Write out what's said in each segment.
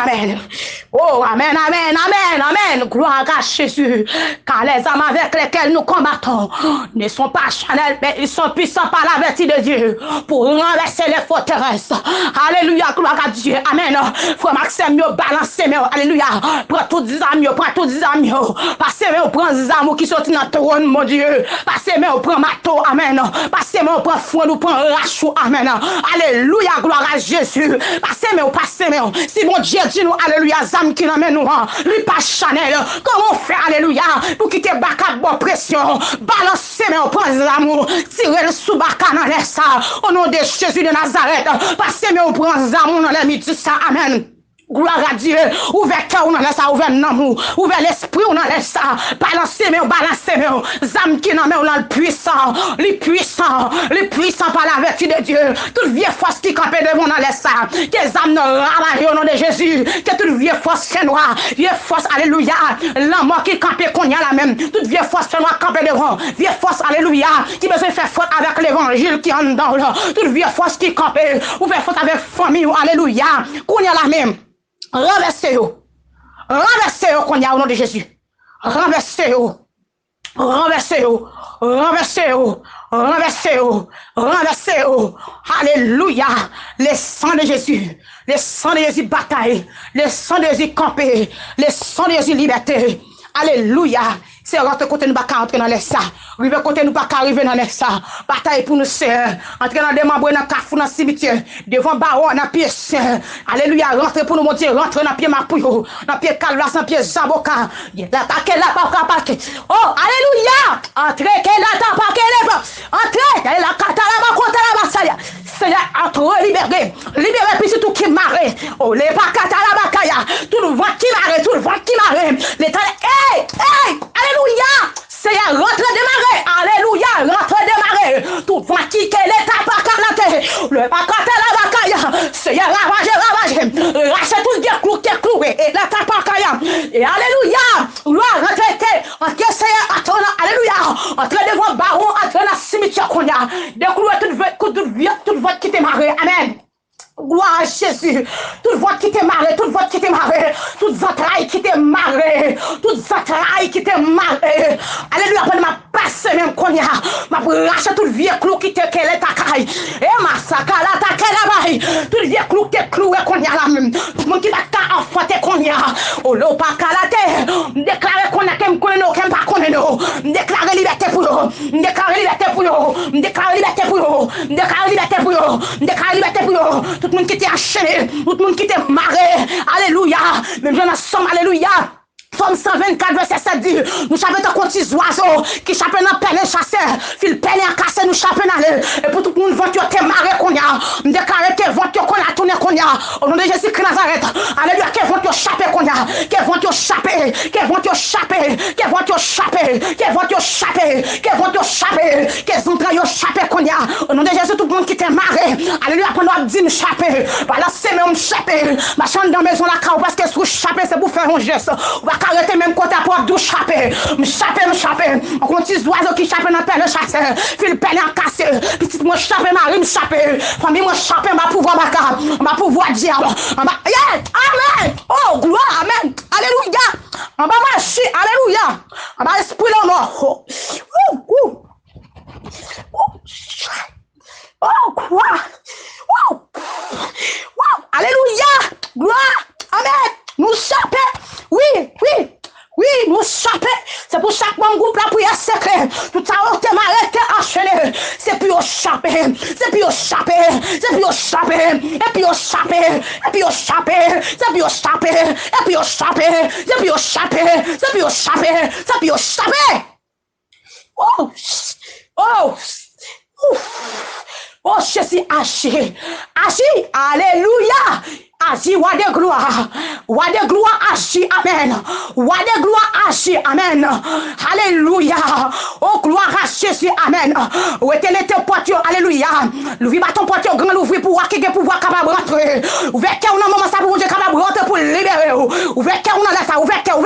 amen. Oh, amen, amen, amen, amen. Gloire à Jésus. Car les âmes avec lesquelles nous combattons ne sont pas charnelles, mais ils sont puissants par la vertu de Dieu pour renverser les forteresses. Alléluia, gloire à Dieu. Amen. Frère Maxime, balancez, alléluia. Prends tous les amis, prends tous les amis. Passez, prends les amours qui sont dans ton trône, mon Dieu. Passez, prends mato, amen. Passez, prends fond, nous prends rachou, amen. Alléluia, gloire à Jésus. Passez, si mon Dieu dit nous, alléluia, zam qui l'amène nous, lui pas Chanel. Comment on fait, alléluia, pour quitter baka bonne pression. Balancez, prends les amours. Tirez le sous baka dans l'air ça. Au nom de Jésus de Nazareth. Passez, prends les amours dans les midi ça, amen. Gloire à Dieu, ouvert cœur, on en laisse ça, ouvert l'amour, ouvert l'esprit, on en laisse ça, balancez, zam qui n'en met, on le puissant par la vertu de Dieu, toute vieille force qui campait devant, on en laisse ça, que zam ne ravaille au nom de Jésus, que toute vieille force chez noir, vieille force, alléluia, l'amour qui campait qu'on y a la même, toute vieille force chez noir campait devant, vieille force, alléluia, qui besoin faire faute avec l'évangile qui en dedans, toute vieille force qui campait, ou faire faute avec famille, alléluia, qu'on y a la même. Renversez-vous qu'on y a au nom de Jésus. Renversez-vous. Alléluia. Le sang de Jésus. Le sang de Jésus bataille. Le sang de Jésus campé. Le sang de Jésus liberté. Alléluia. C'est rentre côté nous pas entrer dans les ça. Rive côté nous pas arriver dans les ça. Bataille pour nous sœurs. Entrer dans des membres dans cafou dans cimetière. Devant baron dans pied saint. Alléluia. Rentre pour nous mon Dieu. Rentre dans pied mapouyo. Dans pied calvas, dans pied zaboka. L'attaquer là pas capable. Oh, alléluia. Entrez que là ta pas qu'elle entrez. Elle la kata là contre la basaya. Seigneur, entre libéré. Libéré puis tout qui marre. Oh, les pas kata la bakaya. Tout le vent qui marre, tout le vent qui marre. L'état hey, alléluia. Seigneur, rentre démarrer. Alléluia, rentre démarrer. Tout vent qui l'état pas calate. Le pas kata la bakaya. Seigneur, ravage. Rachez tout bien cloué. Et la tapakaya. Et alléluia. Gloire, rentre. Seigneur, alléluia. Entre devant baron, entre dans cimetière qu'on a. Déclouer toute voix qui t'est marré. Amen. Gloire à Jésus. Toute voix qui t'est marré, toute voix qui t'est marré, toute entraille qui t'est marré, toute entraille qui t'est marré. Alléluia, après ma passe même qu'on y a, ma brache toute vieux clou qui t'est qu'elle est ta caille. Et ma sakala ta qu'elle a toute vieux clou qui t'est cloué qu'on y a là même. Tout le monde qui va t'enfanter qu'on y a. Oh l'eau pas calate. Déclarer qu'on a qu'un qu'on nous, qu'un pas qu'on est nous. Déclarer liberté pour nous. Déclarer liberté pour nous. Déclarer liberté pour nous. Déclarer liberté pour nous. Déclarer liberté pour nous. Tout le monde qui était enchaîné, tout le monde qui était marré, alléluia, même j'en assomme, alléluia. Somme 124, verset 7 dit, nous chapons dans contre les oiseaux, qui chapent dans pelle chasseur, fil pelle en cassé, nous chapons dans l'air. Et pour tout le monde, vent qui est marré qu'on y a, déclarer que vent qui a tourné qu'on y a, au nom de Jésus-Christ Nazareth, alléluia, que vent qui a chapé qu'on y a, que vent qui a chapé, que vent qui a chapé, que vent qui a chapé, que vent qui a chapé, que vent qui a chapé, que entrailles ont chapé qu'on y a, au nom de Jésus, tout le monde qui est marré, alléluia, pour nous dire chapé, voilà, c'est même chapé, ma chambre dans la maison là, parce que sous chapé, c'est pour faire un geste. Arrêtez même côté pour d'où chapé. On continue oiseaux qui chapent dans pelle chasseur. Fil pelle en cassé. Petit moi chapé, Marie me chapé. Famille moi chapé, ma pouvoir ma pouvoir diable. Amen. Oh gloire, amen. Alléluia. On va marcher, alléluia. On va esprit là mort. Oh gloire. Alléluia. Gloire. Amen. Nous chapé. Oui, nous chapé. C'est pour chaque bon groupe la prière secret. Tout ça, on te m'arrête enchaîné. C'est puis au chapé. C'est puis au chapé. C'est puis au chapé. Et puis au chapé. Et puis au chapé. C'est puis au chapé. Et puis au chapé. C'est puis au chapé. C'est puis au chapé. C'est puis au chapé. Oh, Jésus agit. Alléluia. Agis, roi de gloire, agis, amen. Roi de gloire, agis, amen. Alléluia. Oh, gloire à Jésus, amen. Où était ton porte, alléluia. L'ouvrir ton porte, grand l'ouvrir pour voir qui est pouvoir capable rentrer. Ouvert cœur, on a moment ça pour Dieu capable rentrer pour libérer. Ouvert cœur, on a ça, ouvert cœur.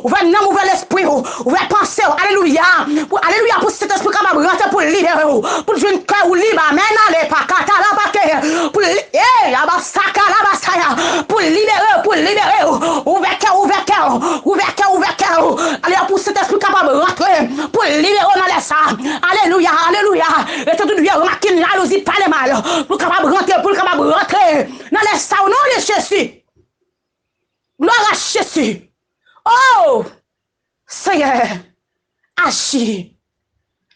Ouvert nom, ouvert l'esprit, ouvert pensée, alléluia. Alléluia, pour cet esprit capable rentrer pour libérer. Pour jouer un cœur libre, amen. Allez, pas kata la baké. Pour libérer, Gloire à Jésus. Oh, Seigneur, agis.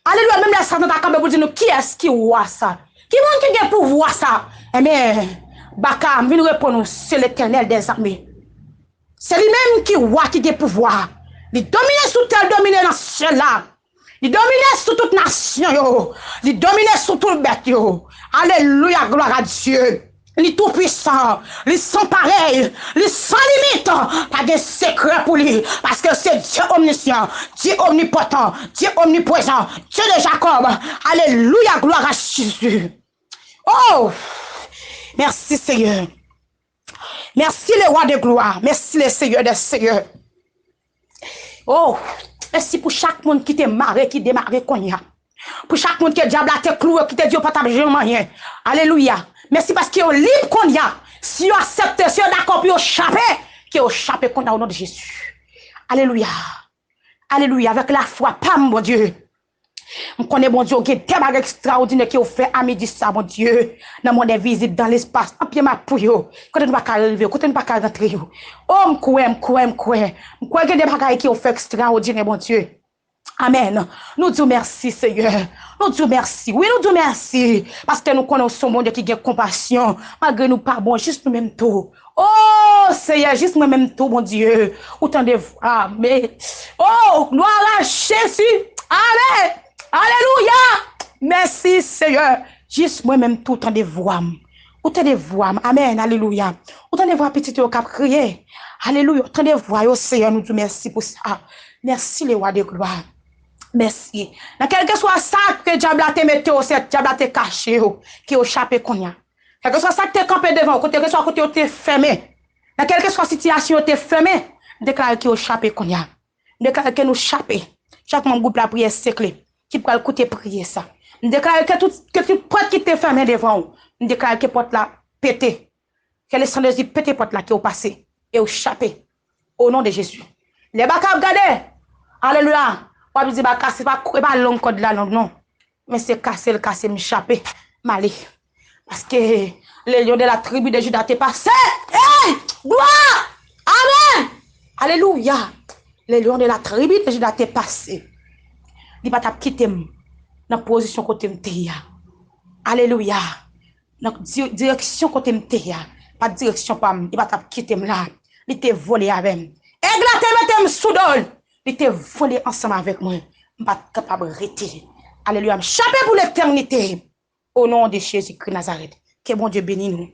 Alléluia, même la Satan t'a pour dire qui est-ce qui voit ça? Qui monde qui a pour voir ça? Eh bien, Baka, vient répondre, c'est l'Éternel des armées. C'est lui-même qui voit, qui a pouvoir. Il domine sous terre, domine dans ce ciel là. Il domine sur toute nation, yo. Il domine sur tout le bête, yo. Alléluia, gloire à Dieu. Il est tout puissant, il est sans pareil, il est sans limite. Pas de secret pour lui, parce que c'est Dieu omniscient, Dieu omnipotent, Dieu omniprésent, Dieu de Jacob. Alléluia, gloire à Jésus. Oh, merci Seigneur. Merci le roi de gloire, merci le Seigneur des seigneurs. Oh, merci pour chaque monde qui t'est marré, qui démarre qu'on y a. Pour chaque monde qui est diable à te cloué, qui te dit pas jamais rien. Alléluia. Merci parce qu'il y a libre qu'on y a. Si vous acceptez, si vous d'accord, puis vous échappez, qui vous échappez qu'on a au nom de Jésus. Alléluia. Alléluia. Avec la foi, pam, mon Dieu. Je connais, mon Dieu, qui est des bagages extraordinaires qui ont fait à midi ça, mon Dieu. Dans mon visite dans l'espace. En pied, ma pouille. Quand on ne va pas arriver, quand on ne va pas rentrer. Oh, je crois qu'il y a des bagages qui ont fait extraordinaire, mon Dieu. Amen. Nous disons merci, Seigneur. Nous disons merci. Oui, nous disons merci. Parce que nous connaissons mon Dieu qui a compassion. Malgré nous pas bon, juste nous même tout. Oh, Seigneur, juste nous même tout, mon Dieu. Autant de voir. Mais, oh, gloire à Jésus. Amen. Alléluia. Merci, Seigneur. Juste moi même tout, autant de voir. Autant de voir. Amen. Alléluia. Autant de voir petit au cap crier. Alléluia. Autant de voir, oh Seigneur, nous disons merci pour ça. Merci, les rois de gloire. Merci. Dans quel que soit ça que diable a te mette au set, diable a te caché, qui au chapé qu'on y a. Quel que soit ça que te campé devant, côté que soit côté te fermé. Dans quelle que soit situation te fermé, déclare qui au chapé qu'on y a. Déclare que nous chapé. Chaque membre groupe la prière séclé, qui peut écouter prier ça. Déclare que tout porte qui te fermé devant, déclare que porte la pété. Que les sang de Jésus pété porte là qui au passé et au chapé. Au nom de Jésus. Les baka regardez. Alléluia. On va dire baka c'est pas long code là non. Mais c'est casser m'échapper, m'aller. Parce que les lions de la tribu de Juda t'est passé. Hey! Gloire! Amen! Alléluia. Les lions de la tribu de Juda t'est passé. Il va t'a quitter dans la position côté m'teya. Alléluia. Dans direction côté m'teya. Pas direction pas il va t'a quitter là. Il t'est volé avec. Églate mettez soudol. Il t'est volé ensemble avec moi. Je ne suis pas capable de rester. Alléluia. Chapé pour l'éternité. Au nom de Jésus-Christ Nazareth. Que bon Dieu bénisse nous.